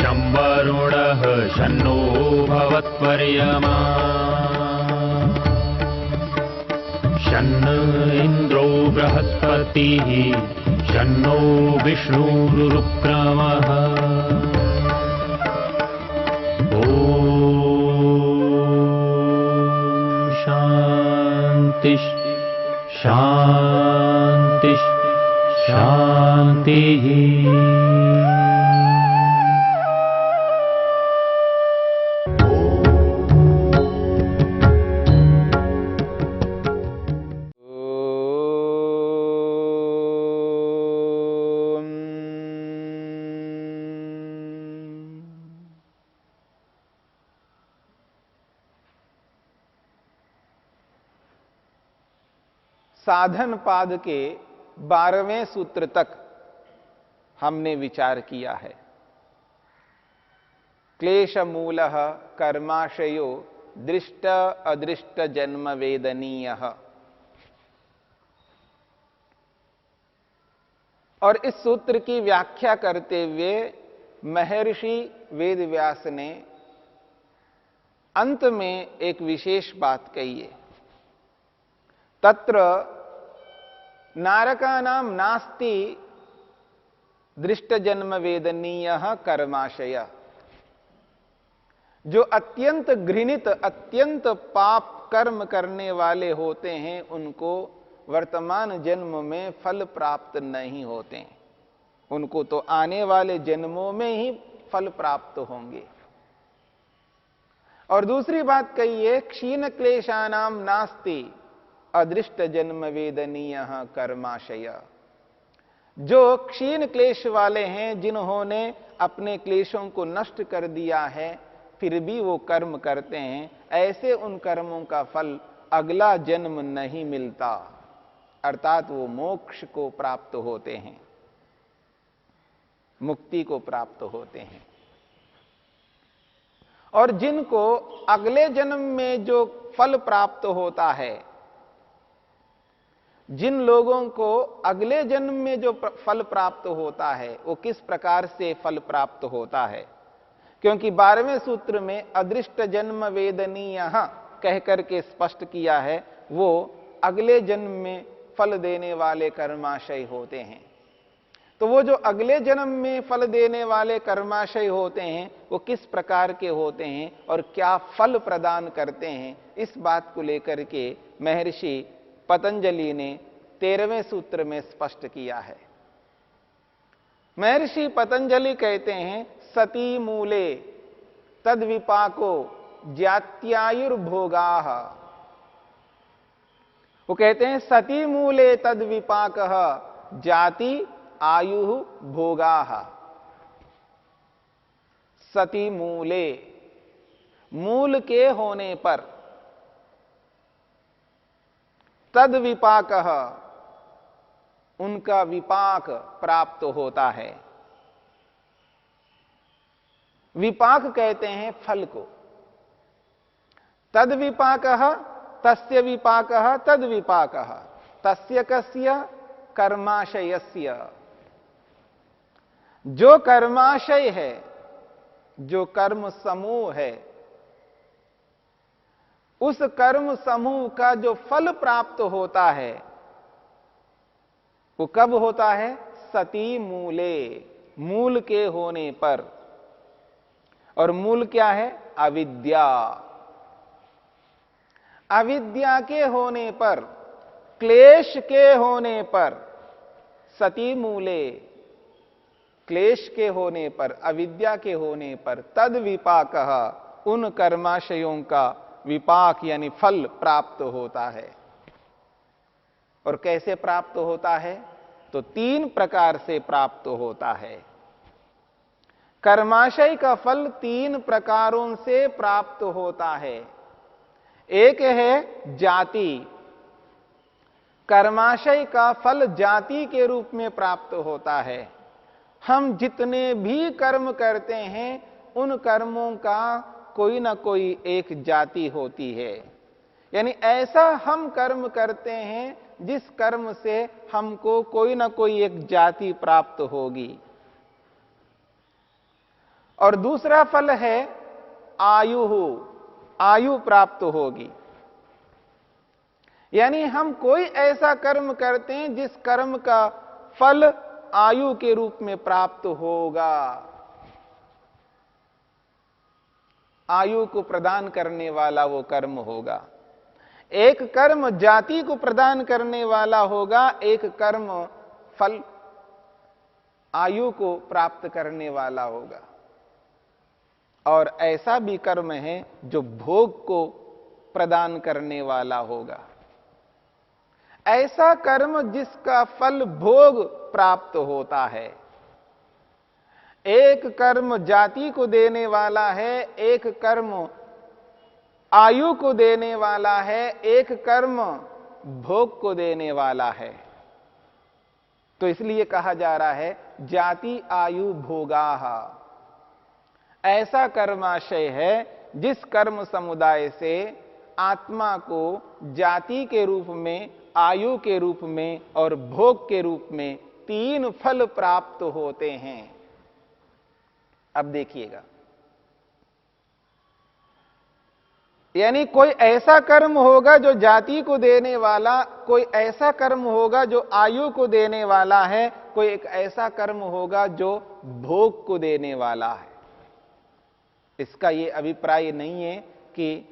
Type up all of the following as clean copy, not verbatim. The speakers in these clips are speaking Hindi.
शं वरुणः शन्नो भवत्वर्यमा शन्न इन्द्रो बृहस्पतिः शन्नो विष्णुरुक्रमः ॐ शान्ति शान्ति शान्तिः। साधन पाद के 12वें सूत्र तक हमने विचार किया है। क्लेश मूलः कर्माशयो दृष्ट अदृष्ट जन्म वेदनीयः। और इस सूत्र की व्याख्या करते हुए महर्षि वेदव्यास ने अंत में एक विशेष बात कही है। तत्र नारकानां नास्ति दृष्ट जन्म वेदनीयः कर्माशय। जो अत्यंत घृणित अत्यंत पाप कर्म करने वाले होते हैं उनको वर्तमान जन्म में फल प्राप्त नहीं होते हैं, उनको तो आने वाले जन्मों में ही फल प्राप्त होंगे। और दूसरी बात कही है, क्षीण क्लेशानां नास्ति अदृष्ट जन्म वेदनीयः कर्माशय। जो क्षीण क्लेश वाले हैं, जिन्होंने अपने क्लेशों को नष्ट कर दिया है फिर भी वो कर्म करते हैं, ऐसे उन कर्मों का फल अगला जन्म नहीं मिलता, अर्थात वो मोक्ष को प्राप्त होते हैं, मुक्ति को प्राप्त होते हैं। और जिनको अगले जन्म में जो फल प्राप्त होता है, जिन लोगों को अगले जन्म में जो फल प्राप्त होता है वो किस प्रकार से फल प्राप्त होता है, क्योंकि 12वें सूत्र में अदृष्ट जन्म वेदनीयः कह करके स्पष्ट किया है, वो अगले जन्म में फल देने वाले कर्माशय होते हैं। तो वो जो अगले जन्म में फल देने वाले कर्माशय होते हैं वो किस प्रकार के होते हैं और क्या फल प्रदान करते हैं, इस बात को लेकर के महर्षि पतंजलि ने 13वें सूत्र में स्पष्ट किया है। महर्षि पतंजलि कहते हैं, सती मूले तद विपाको ज्यात्यायुर्भोगाः। वो कहते हैं सती मूले तद विपाकः जाति आयु भोगाः। सती मूले, मूल के होने पर, तद विपाकः, उनका विपाक प्राप्त होता है। विपाक कहते हैं फल को। तद विपाकः तस्य विपाकः तद विपाकः तस्य कस्य कर्माशयस्य। जो कर्माशय है, जो कर्म समूह है, उस कर्म समूह का जो फल प्राप्त होता है वो कब होता है? सती मूले, मूल के होने पर। और मूल क्या है? अविद्या। अविद्या के होने पर, क्लेश के होने पर, सती मूले, क्लेश के होने पर, अविद्या के होने पर, तद विपाकः, उन कर्माशयों का विपाक यानी फल प्राप्त होता है। और कैसे प्राप्त होता है? तो 3 प्रकार से प्राप्त होता है। कर्माशय का फल 3 प्रकारों से प्राप्त होता है। एक है जाति। कर्माशय का फल जाति के रूप में प्राप्त होता है। हम जितने भी कर्म करते हैं उन कर्मों का कोई ना कोई एक जाति होती है, यानी ऐसा हम कर्म करते हैं जिस कर्म से हमको कोई ना कोई एक जाति प्राप्त होगी। और दूसरा फल है आयु, आयु प्राप्त होगी। यानी हम कोई ऐसा कर्म करते हैं जिस कर्म का फल आयु के रूप में प्राप्त होगा, आयु को प्रदान करने वाला वो कर्म होगा। एक कर्म जाति को प्रदान करने वाला होगा, एक कर्म फल आयु को प्राप्त करने वाला होगा। और ऐसा भी कर्म है जो भोग को प्रदान करने वाला होगा। ऐसा कर्म जिसका फल भोग प्राप्त होता है। एक कर्म जाति को देने वाला है, एक कर्म आयु को देने वाला है, एक कर्म भोग को देने वाला है। तो इसलिए कहा जा रहा है जाति आयु भोगाः। ऐसा कर्माशय है जिस कर्म समुदाय से आत्मा को जाति के रूप में, आयु के रूप में और भोग के रूप में तीन फल प्राप्त होते हैं। अब देखिएगा, यानी कोई ऐसा कर्म होगा जो जाति को देने वाला, कोई ऐसा कर्म होगा जो आयु को देने वाला है, कोई एक ऐसा कर्म होगा जो भोग को देने वाला है। इसका यह अभिप्राय नहीं है कि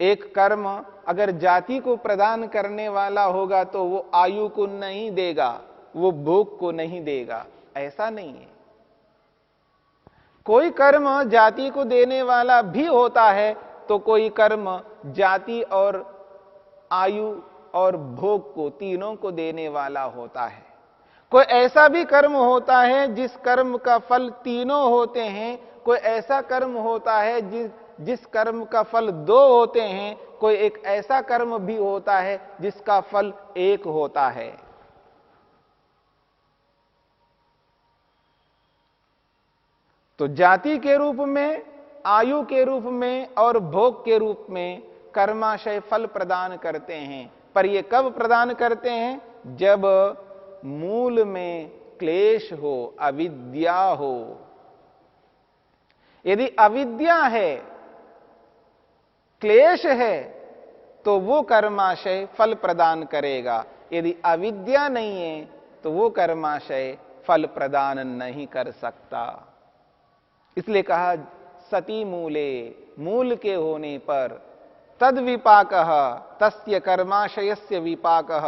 एक कर्म अगर जाति को प्रदान करने वाला होगा तो वो आयु को नहीं देगा, वो भोग को नहीं देगा, ऐसा नहीं है। कोई कर्म जाति को देने वाला भी होता है तो कोई कर्म जाति और आयु और भोग को, तीनों को देने वाला होता है। कोई ऐसा भी कर्म होता है जिस कर्म का फल तीनों होते हैं, कोई ऐसा कर्म होता है जिस कर्म का फल दो होते हैं, कोई एक ऐसा कर्म भी होता है जिसका फल एक होता है। तो जाति के रूप में, आयु के रूप में और भोग के रूप में कर्माशय फल प्रदान करते हैं। पर ये कब प्रदान करते हैं? जब मूल में क्लेश हो, अविद्या हो। यदि अविद्या है, क्लेश है, तो वो कर्माशय फल प्रदान करेगा। यदि अविद्या नहीं है तो वो कर्माशय फल प्रदान नहीं कर सकता। इसलिए कहा सती मूले, मूल के होने पर तद विपाकः तस्य कर्माशयस्य विपाकः,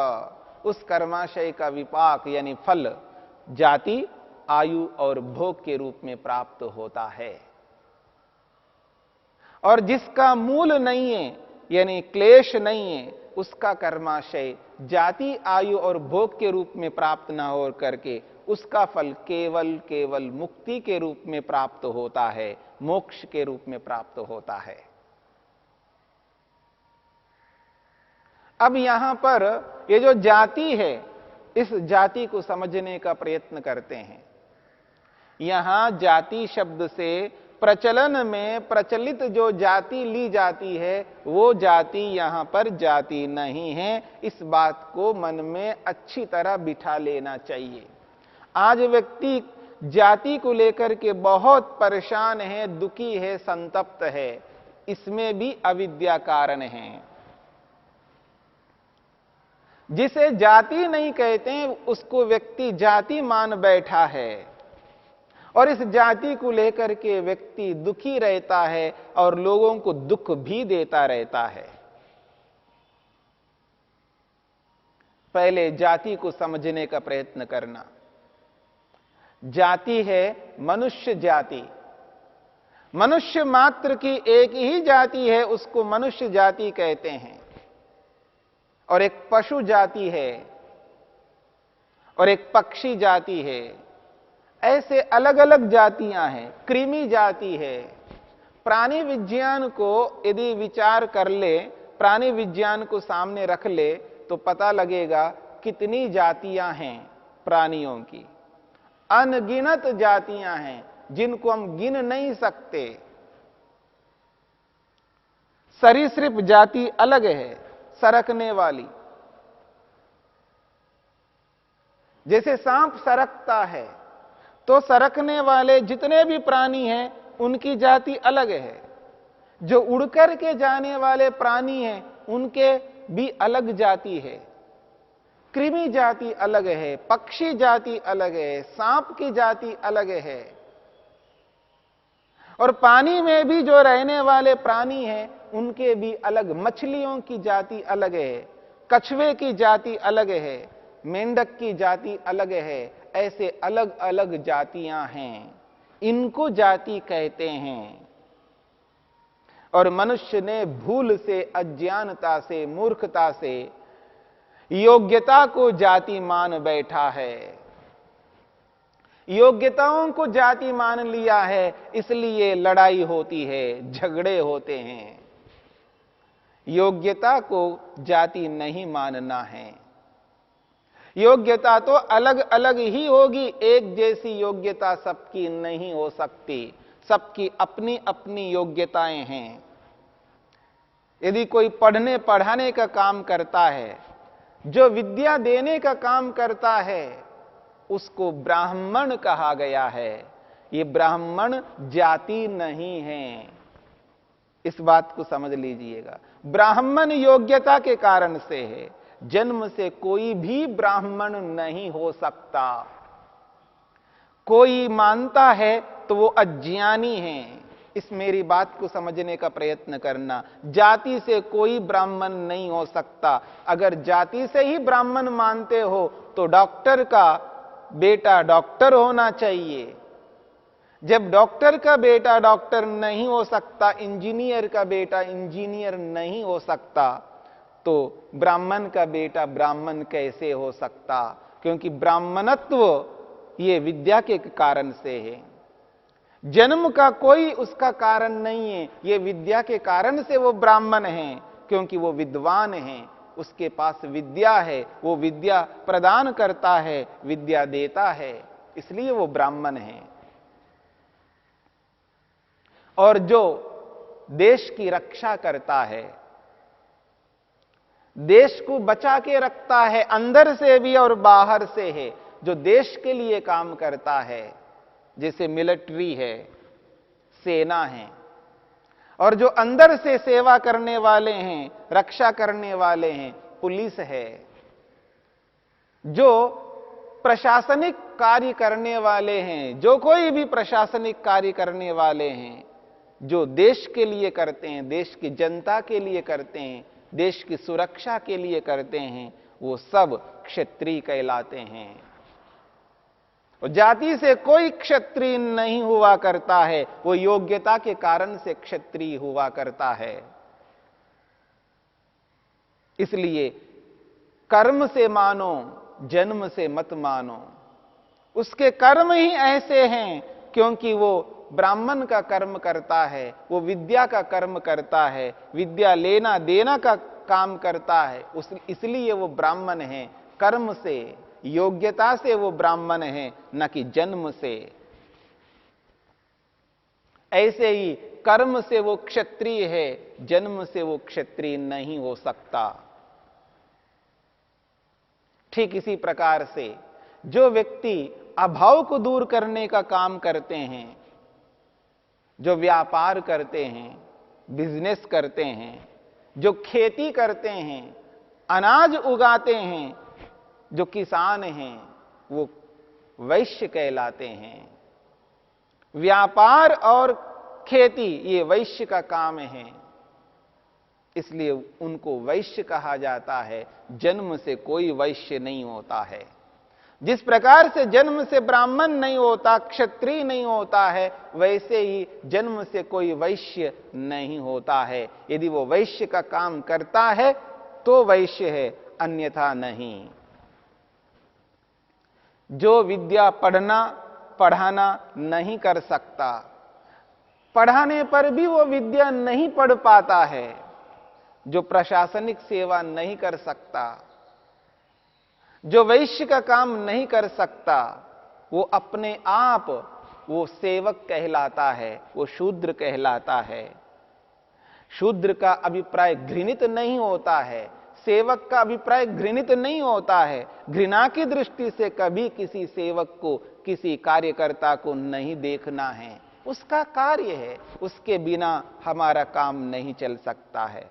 उस कर्माशय का विपाक यानी फल जाति, आयु और भोग के रूप में प्राप्त होता है। और जिसका मूल नहीं है यानी क्लेश नहीं है, उसका कर्माशय जाति, आयु और भोग के रूप में प्राप्त न हो करके उसका फल केवल केवल मुक्ति के रूप में प्राप्त होता है, मोक्ष के रूप में प्राप्त होता है। अब यहां पर ये जो जाति है, इस जाति को समझने का प्रयत्न करते हैं। यहां जाति शब्द से प्रचलन में प्रचलित जो जाति ली जाती है वो जाति यहां पर जाति नहीं है। इस बात को मन में अच्छी तरह बिठा लेना चाहिए। आज व्यक्ति जाति को लेकर के बहुत परेशान है, दुखी है, संतप्त है। इसमें भी अविद्या कारण है। जिसे जाति नहीं कहते हैं उसको व्यक्ति जाति मान बैठा है और इस जाति को लेकर के व्यक्ति दुखी रहता है और लोगों को दुख भी देता रहता है। पहले जाति को समझने का प्रयत्न करना। जाति है मनुष्य जाति। मनुष्य मात्र की एक ही जाति है, उसको मनुष्य जाति कहते हैं। और एक पशु जाति है और एक पक्षी जाति है। ऐसे अलग अलग जातियां हैं। कृमि जाति है। प्राणी विज्ञान को यदि विचार कर ले, प्राणी विज्ञान को सामने रख ले तो पता लगेगा कितनी जातियां हैं प्राणियों की। अनगिनत जातियां हैं जिनको हम गिन नहीं सकते। सरीसृप जाति अलग है, सरकने वाली। जैसे सांप सरकता है, तो सरकने वाले जितने भी प्राणी हैं उनकी जाति अलग है। जो उड़कर के जाने वाले प्राणी हैं उनके भी अलग जाति है। कृमि जाति अलग है, पक्षी जाति अलग है, सांप की जाति अलग है। और पानी में भी जो रहने वाले प्राणी हैं उनके भी अलग, मछलियों की जाति अलग है, कछुए की जाति अलग है, मेंढक की जाति अलग है। ऐसे अलग अलग जातियां हैं, इनको जाति कहते हैं। और मनुष्य ने भूल से, अज्ञानता से, मूर्खता से योग्यता को जाति मान बैठा है। योग्यताओं को जाति मान लिया है, इसलिए लड़ाई होती है, झगड़े होते हैं। योग्यता को जाति नहीं मानना है। योग्यता तो अलग अलग ही होगी, एक जैसी योग्यता सबकी नहीं हो सकती। सबकी अपनी अपनी योग्यताएं हैं। यदि कोई पढ़ने पढ़ाने का काम करता है, जो विद्या देने का काम करता है, उसको ब्राह्मण कहा गया है। ये ब्राह्मण जाति नहीं है, इस बात को समझ लीजिएगा। ब्राह्मण योग्यता के कारण से है, जन्म से कोई भी ब्राह्मण नहीं हो सकता। कोई मानता है तो वो अज्ञानी है। इस मेरी बात को समझने का प्रयत्न करना। जाति से कोई ब्राह्मण नहीं हो सकता। अगर जाति से ही ब्राह्मण मानते हो तो डॉक्टर का बेटा डॉक्टर होना चाहिए। जब डॉक्टर का बेटा डॉक्टर नहीं हो सकता, इंजीनियर का बेटा इंजीनियर नहीं हो सकता, तो ब्राह्मण का बेटा ब्राह्मण कैसे हो सकता? क्योंकि ब्राह्मणत्व ये विद्या के कारण से है। जन्म का कोई उसका कारण नहीं है, ये विद्या के कारण से वो ब्राह्मण है। क्योंकि वो विद्वान है, उसके पास विद्या है, वो विद्या प्रदान करता है, विद्या देता है, इसलिए वो ब्राह्मण है। और जो देश की रक्षा करता है, देश को बचा के रखता है, अंदर से भी और बाहर से है, जो देश के लिए काम करता है, जैसे मिलिट्री है, सेना है, और जो अंदर से सेवा करने वाले हैं, रक्षा करने वाले हैं, पुलिस है, जो प्रशासनिक कार्य करने वाले हैं, जो कोई भी प्रशासनिक कार्य करने वाले हैं, जो देश के लिए करते हैं, देश की जनता के लिए करते हैं, देश की सुरक्षा के लिए करते हैं, वो सब क्षत्रिय कहलाते हैं। और जाति से कोई क्षत्रिय नहीं हुआ करता है, वो योग्यता के कारण से क्षत्रिय हुआ करता है। इसलिए कर्म से मानो, जन्म से मत मानो। उसके कर्म ही ऐसे हैं क्योंकि वो ब्राह्मण का कर्म करता है, वो विद्या का कर्म करता है, विद्या लेना देना का काम करता है, इसलिए वो ब्राह्मण है। कर्म से, योग्यता से वो ब्राह्मण है, न कि जन्म से। ऐसे ही कर्म से वो क्षत्रिय है, जन्म से वो क्षत्रिय नहीं हो सकता। ठीक इसी प्रकार से जो व्यक्ति अभाव को दूर करने का काम करते हैं, जो व्यापार करते हैं, बिजनेस करते हैं, जो खेती करते हैं, अनाज उगाते हैं, जो किसान हैं, वो वैश्य कहलाते हैं। व्यापार और खेती ये वैश्य का काम है, इसलिए उनको वैश्य कहा जाता है। जन्म से कोई वैश्य नहीं होता है। जिस प्रकार से जन्म से ब्राह्मण नहीं होता, क्षत्रिय नहीं होता है, वैसे ही जन्म से कोई वैश्य नहीं होता है। यदि वो वैश्य का काम करता है तो वैश्य है, अन्यथा नहीं। जो विद्या पढ़ना पढ़ाना नहीं कर सकता, पढ़ाने पर भी वो विद्या नहीं पढ़ पाता है, जो प्रशासनिक सेवा नहीं कर सकता, जो वैश्य का काम नहीं कर सकता, वो अपने आप वो सेवक कहलाता है, वो शूद्र कहलाता है। शूद्र का अभिप्राय घृणित नहीं होता है, सेवक का अभिप्राय घृणित नहीं होता है। घृणा की दृष्टि से कभी किसी सेवक को, किसी कार्यकर्ता को नहीं देखना है। उसका कार्य है, उसके बिना हमारा काम नहीं चल सकता है।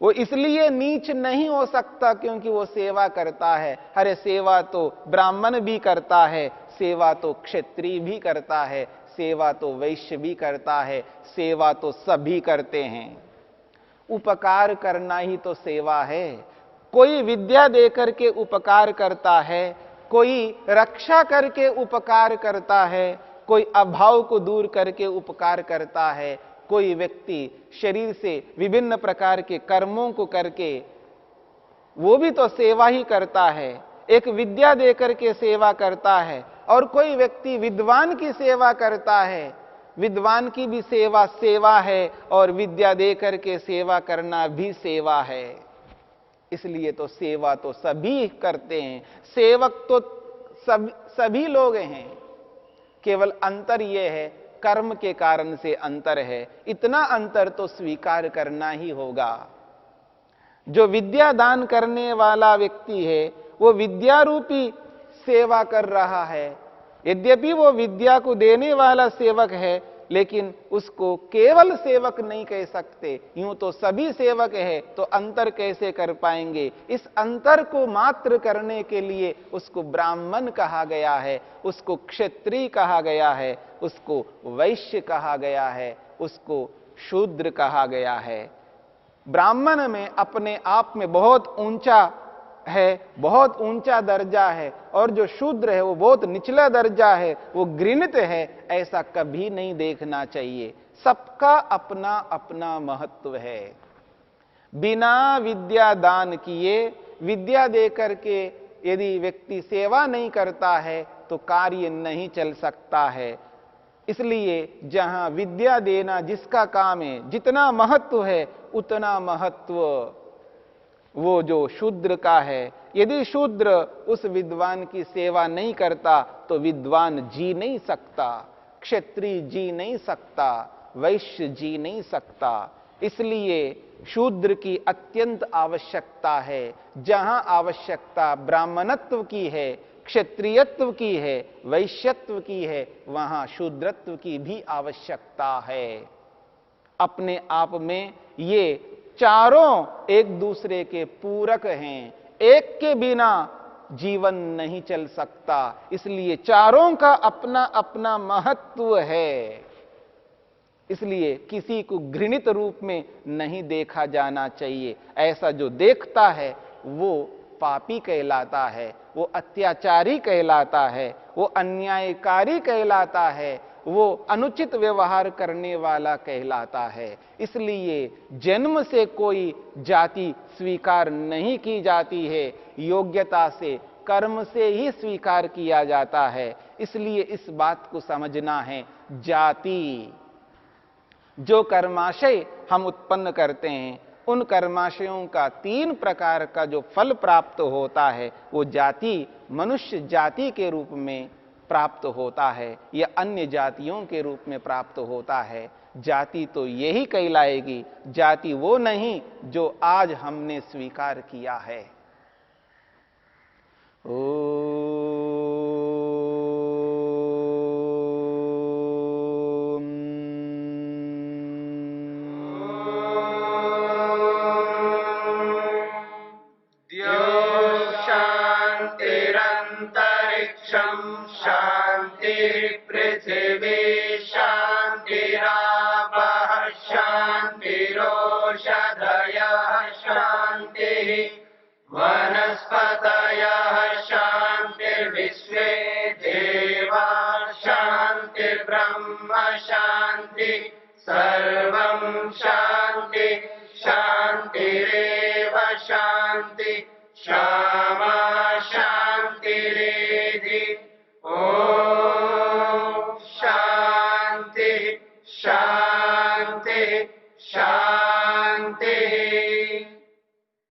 वो इसलिए नीच नहीं हो सकता क्योंकि वो सेवा करता है। अरे सेवा तो ब्राह्मण भी करता है, सेवा तो क्षत्रिय भी करता है, सेवा तो वैश्य भी करता है, सेवा तो सभी करते हैं। उपकार करना ही तो सेवा है। कोई विद्या देकर के उपकार करता है, कोई रक्षा करके उपकार करता है, कोई अभाव को दूर करके उपकार करता है, कोई व्यक्ति शरीर से विभिन्न प्रकार के कर्मों को करके वो भी तो सेवा ही करता है। एक विद्या देकर के सेवा करता है, और कोई व्यक्ति विद्वान की सेवा करता है। विद्वान की भी सेवा सेवा है, और विद्या देकर के सेवा करना भी सेवा है। इसलिए तो सेवा तो सभी करते हैं, सेवक तो सभी लोग हैं। केवल अंतर यह है, कर्म के कारण से अंतर है। इतना अंतर तो स्वीकार करना ही होगा। जो विद्या दान करने वाला व्यक्ति है, वो विद्या रूपी सेवा कर रहा है। यद्यपि वो विद्या को देने वाला सेवक है, लेकिन उसको केवल सेवक नहीं कह सकते। यूं तो सभी सेवक है, तो अंतर कैसे कर पाएंगे? इस अंतर को मात्र करने के लिए उसको ब्राह्मण कहा गया है, उसको क्षत्रिय कहा गया है, उसको वैश्य कहा गया है, उसको शूद्र कहा गया है। ब्राह्मण में अपने आप में बहुत ऊंचा है, बहुत ऊंचा दर्जा है, और जो शूद्र है वो बहुत निचला दर्जा है, वो घृणित है, ऐसा कभी नहीं देखना चाहिए। सबका अपना अपना महत्व है। बिना विद्या दान किए, विद्या देकर के यदि व्यक्ति सेवा नहीं करता है तो कार्य नहीं चल सकता है। इसलिए जहां विद्या देना जिसका काम है, जितना महत्व है उतना महत्व वो जो शूद्र का है। यदि शूद्र उस विद्वान की सेवा नहीं करता तो विद्वान जी नहीं सकता, क्षत्रिय जी नहीं सकता, वैश्य जी नहीं सकता। इसलिए शूद्र की अत्यंत आवश्यकता है। जहां आवश्यकता ब्राह्मणत्व की है, क्षत्रियत्व की है, वैश्यत्व की है, वहां शूद्रत्व की भी आवश्यकता है। अपने आप में ये चारों एक दूसरे के पूरक हैं। एक के बिना जीवन नहीं चल सकता। इसलिए चारों का अपना अपना महत्व है। इसलिए किसी को घृणित रूप में नहीं देखा जाना चाहिए। ऐसा जो देखता है वो पापी कहलाता है, वो अत्याचारी कहलाता है, वो अन्यायकारी कहलाता है, वो अनुचित व्यवहार करने वाला कहलाता है। इसलिए जन्म से कोई जाति स्वीकार नहीं की जाती है, योग्यता से, कर्म से ही स्वीकार किया जाता है। इसलिए इस बात को समझना है, जाति जो कर्माशय हम उत्पन्न करते हैं, उन कर्माशयों का 3 प्रकार का जो फल प्राप्त होता है, वो जाति मनुष्य जाति के रूप में प्राप्त होता है या अन्य जातियों के रूप में प्राप्त होता है। जाति तो यही कहलाएगी, जाति वो नहीं जो आज हमने स्वीकार किया है। पृथिवी शान्तिरापः शान्तिरोषधयः शान्तिः वनस्पतयः शान्तिर्विश्वे